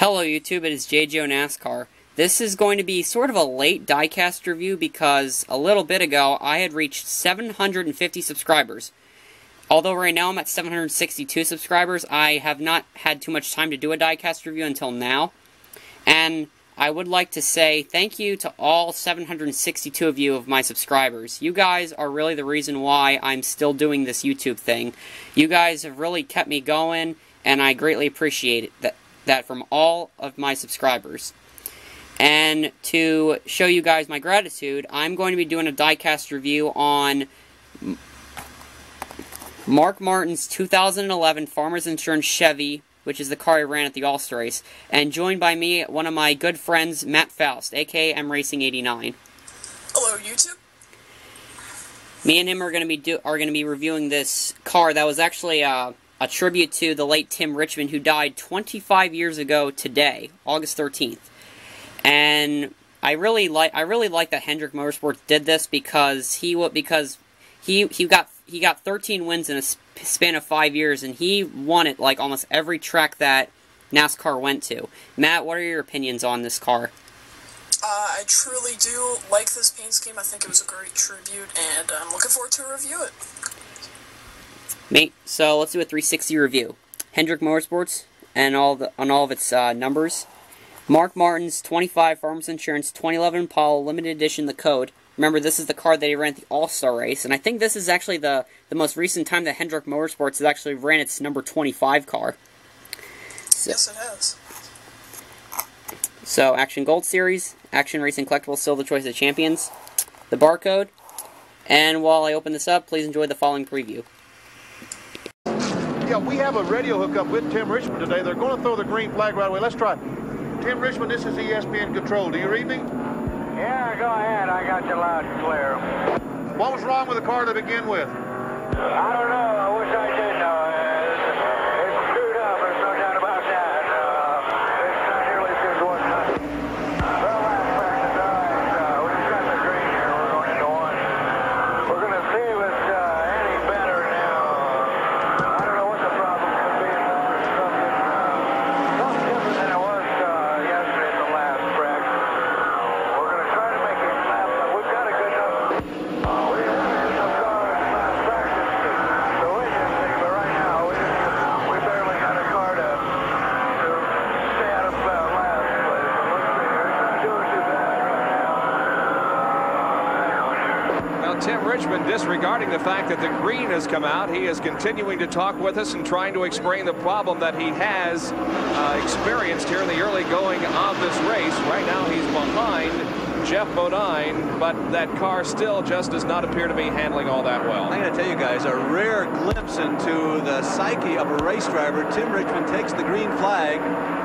Hello YouTube, it is jgonascar. This is going to be sort of a late diecast review because a little bit ago I had reached 750 subscribers. Although right now I'm at 762 subscribers, I have not had too much time to do a diecast review until now. And I would like to say thank you to all 762 of you of my subscribers. You guys are really the reason why I'm still doing this YouTube thing. You guys have really kept me going, and I greatly appreciate that from all of my subscribers. And to show you guys my gratitude, I'm going to be doing a diecast review on Mark Martin's 2011 Farmers Insurance Chevy, which is the car I ran at the All-Star Race, and joined by me, one of my good friends, Matt Faust, aka Mracing89. Hello, YouTube. Me and him are going to be reviewing this car that was actually a tribute to the late Tim Richmond, who died 25 years ago today, August 13th. And I really like that Hendrick Motorsports did this because he got 13 wins in a span of 5 years, and he won at like almost every track that NASCAR went to. Matt, what are your opinions on this car? I truly do like this paint scheme. I think it was a great tribute, and I'm looking forward to review it. So let's do a 360 review. Hendrick Motorsports and on all of its numbers. Mark Martin's 25 Farmers Insurance 2011 Impala Limited Edition, the code. Remember, this is the car that he ran at the All-Star Race, and I think this is actually the most recent time that Hendrick Motorsports has actually ran its number 25 car. Yes, it has. So, Action Gold Series, Action Racing Collectibles, still the choice of champions, the barcode, and while I open this up, please enjoy the following preview. Yeah, we have a radio hookup with Tim Richmond today. They're going to throw the green flag right away. Let's try. Tim Richmond, this is ESPN Control. Do you read me? Yeah, go ahead. I got you loud and clear. What was wrong with the car to begin with? I don't know. I wish I did know. It's screwed up. There's no doubt about that. It's not nearly as good as it was. Well, last practice, all right. We just got the green here. We're going into one. We're going to see if it's any better now. I don't know what the problem could be. Something different than it was yesterday at the last practice. We're going to try to make it lap, but we've got a good enough. We didn't win some cars last practice, so we didn't think, but right now we barely got a car to stay out of last place. So let's see, it's not doing too bad right now. Now, Tim Richmond, disregarding the fact that the green has come out, he is continuing to talk with us and trying to explain the problem that he has experienced here in the early going of this race. Right now, he's behind Jeff Bodine, but that car still just does not appear to be handling all that well. I'm going to tell you guys, a rare glimpse into the psyche of a race driver. Tim Richmond takes the green flag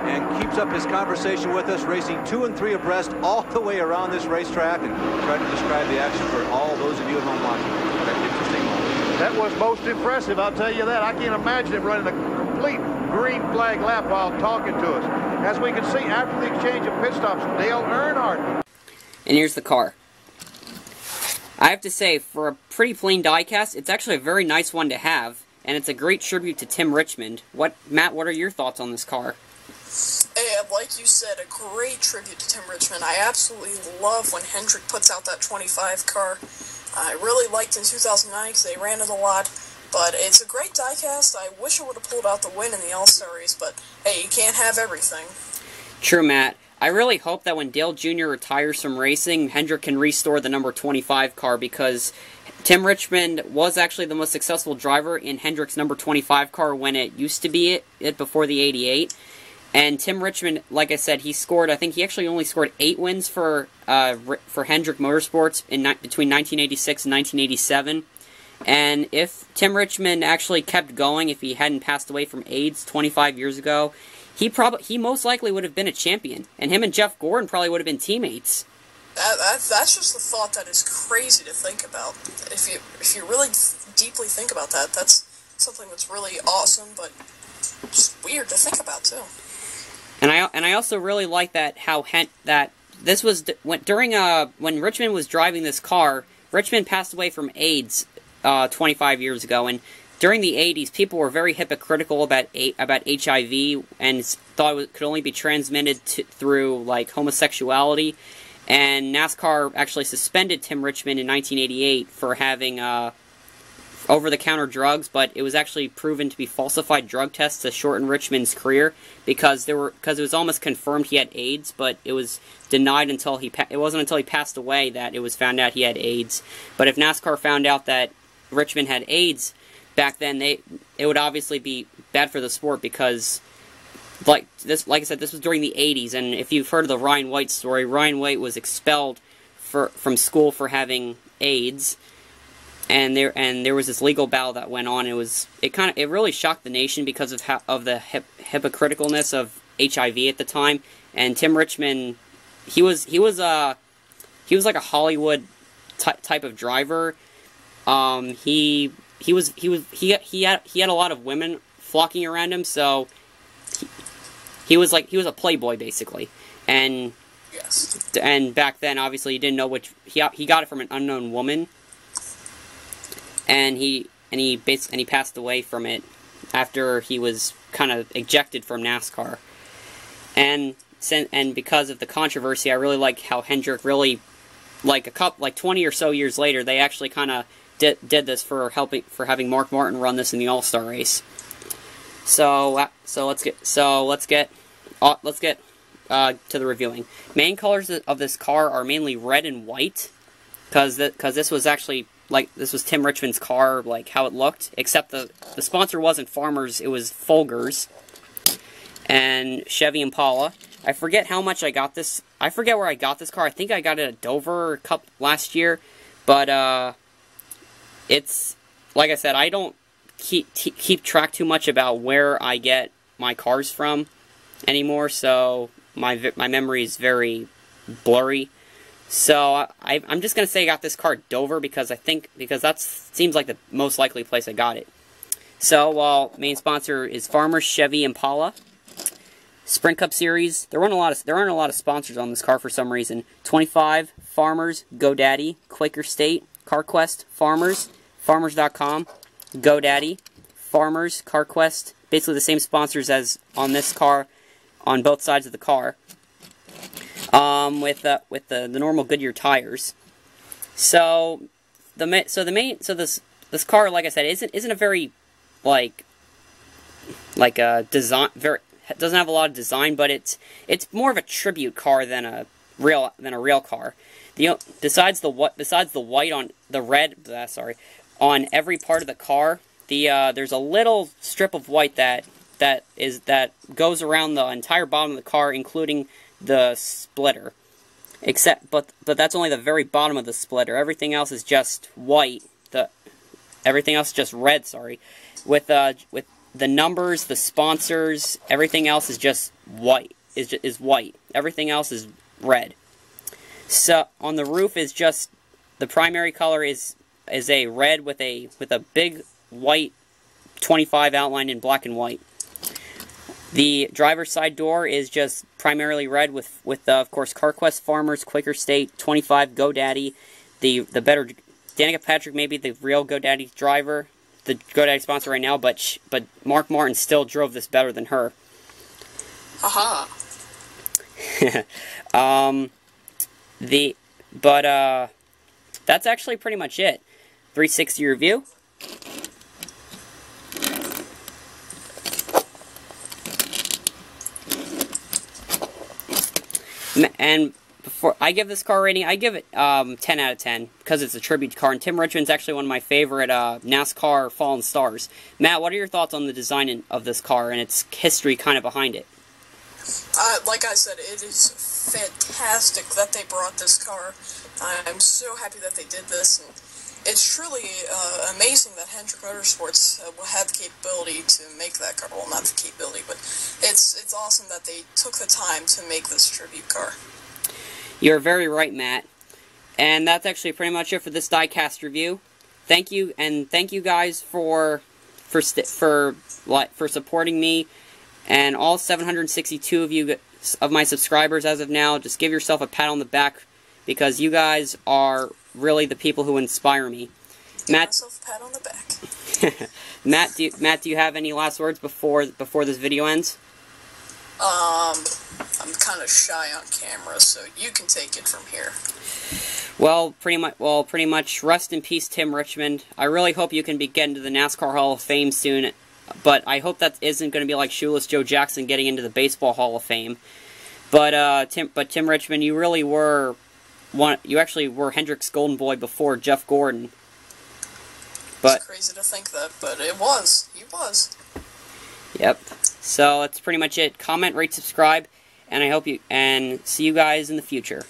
and keeps up his conversation with us, racing 2 and 3 abreast all the way around this racetrack, and trying to describe the action for all those of you at home watching. What an interesting moment. That was most impressive, I'll tell you that. I can't imagine him running a complete green flag lap while talking to us. As we can see, after the exchange of pit stops, Dale Earnhardt. And here's the car. I have to say, for a pretty plain diecast, it's actually a very nice one to have, and it's a great tribute to Tim Richmond. Matt, what are your thoughts on this car? Hey, like you said, a great tribute to Tim Richmond. I absolutely love when Hendrick puts out that 25 car. I really liked in 2009 because they ran it a lot. But it's a great diecast. I wish I would have pulled out the win in the All-Star Race, but hey, you can't have everything. True, Matt. I really hope that when Dale Jr. retires from racing, Hendrick can restore the number 25 car, because Tim Richmond was actually the most successful driver in Hendrick's number 25 car when it used to be it before the 88. And Tim Richmond, like I said, he scored, I think he actually only scored 8 wins for Hendrick Motorsports between 1986 and 1987. And if Tim Richmond actually kept going, if he hadn't passed away from AIDS 25 years ago, he most likely would have been a champion, and him and Jeff Gordon probably would have been teammates. That's just a thought that is crazy to think about. If you really deeply think about that, that's something that's really awesome, but just weird to think about too. And I also really like that this was when Richmond was driving this car. Richmond passed away from AIDS 25 years ago, and during the 80s, people were very hypocritical about HIV and thought it could only be transmitted through, like, homosexuality. And NASCAR actually suspended Tim Richmond in 1988 for having over-the-counter drugs, but it was actually proven to be falsified drug tests to shorten Richmond's career because it was almost confirmed he had AIDS, but it was denied until it wasn't until he passed away that it was found out he had AIDS. But if NASCAR found out that Richmond had AIDS back then, it would obviously be bad for the sport because, like I said, this was during the 80s, and if you've heard of the Ryan White story, Ryan White was expelled from school for having AIDS. And there was this legal battle that went on. It really shocked the nation because of the hypocriticalness of HIV at the time. And Tim Richmond, he was like a Hollywood type of driver. He had a lot of women flocking around him, so he was a playboy basically. And Yes. And back then, obviously, he didn't know which he got it from an unknown woman. And he passed away from it after he was kind of ejected from NASCAR. And because of the controversy, I really like how Hendrick really, like 20 or so years later, they actually kind of did this for having Mark Martin run this in the All-Star race. So let's get to the reviewing. Main colors of this car are mainly red and white, because this was actually, like, this was Tim Richmond's car, like how it looked, except the sponsor wasn't Farmers, it was Folgers and Chevy Impala. I forget how much I got this. I forget where I got this car. I think I got it at Dover Cup last year, but it's, like I said, I don't keep track too much about where I get my cars from anymore, so my memory is very blurry. So I'm just gonna say I got this car at Dover because that seems like the most likely place I got it. So main sponsor is Farmers, Chevy, Impala, Sprint Cup Series. There aren't a lot of sponsors on this car for some reason. 25 Farmers, GoDaddy, Quaker State, CarQuest, Farmers, Farmers.com, GoDaddy, Farmers, CarQuest. Basically the same sponsors as on this car, on both sides of the car. With the normal Goodyear tires. So this car, like I said, isn't a very design, it doesn't have a lot of design, but it's more of a tribute car than a real car. Besides the white on the red, on every part of the car, there's a little strip of white that goes around the entire bottom of the car, including the splitter. But that's only the very bottom of the splitter. Everything else is just white. Everything else is just red. With the numbers, the sponsors, everything else is just white. Is white. Everything else is red. So on the roof is just the primary color is a red with a big white 25 outlined in black and white. The driver's side door is just primarily red with of course, CarQuest, Farmers, Quaker State, 25, GoDaddy. The better, Danica Patrick may be the real GoDaddy driver, the GoDaddy sponsor right now, but Mark Martin still drove this better than her. Haha. That's actually pretty much it. 360 review. And before I give this car rating, I give it 10 out of 10 because it's a tribute car. And Tim Richmond's actually one of my favorite NASCAR Fallen Stars. Matt, what are your thoughts on the design of this car and its history kind of behind it? Like I said, it is fantastic that they brought this car. I'm so happy that they did this, and it's truly amazing that Hendrick Motorsports will have the capability to make that car. Well, not the capability, but it's awesome that they took the time to make this tribute car. You're very right, Matt. And that's actually pretty much it for this Diecast review. Thank you, and thank you guys for supporting me, and all 762 of you of my subscribers as of now. Just give yourself a pat on the back because you guys are really the people who inspire me. Give myself a pat on the back. Matt, do you have any last words before this video ends? I'm kind of shy on camera, so you can take it from here. Well, pretty much. Rest in peace, Tim Richmond. I really hope you can get into the NASCAR Hall of Fame soon, but I hope that isn't going to be like Shoeless Joe Jackson getting into the Baseball Hall of Fame. But Tim Richmond, you really were you actually were Hendrick's golden boy before Jeff Gordon. But it's crazy to think that, but it was. He was. Yep. So that's pretty much it. Comment, rate, subscribe, and see you guys in the future.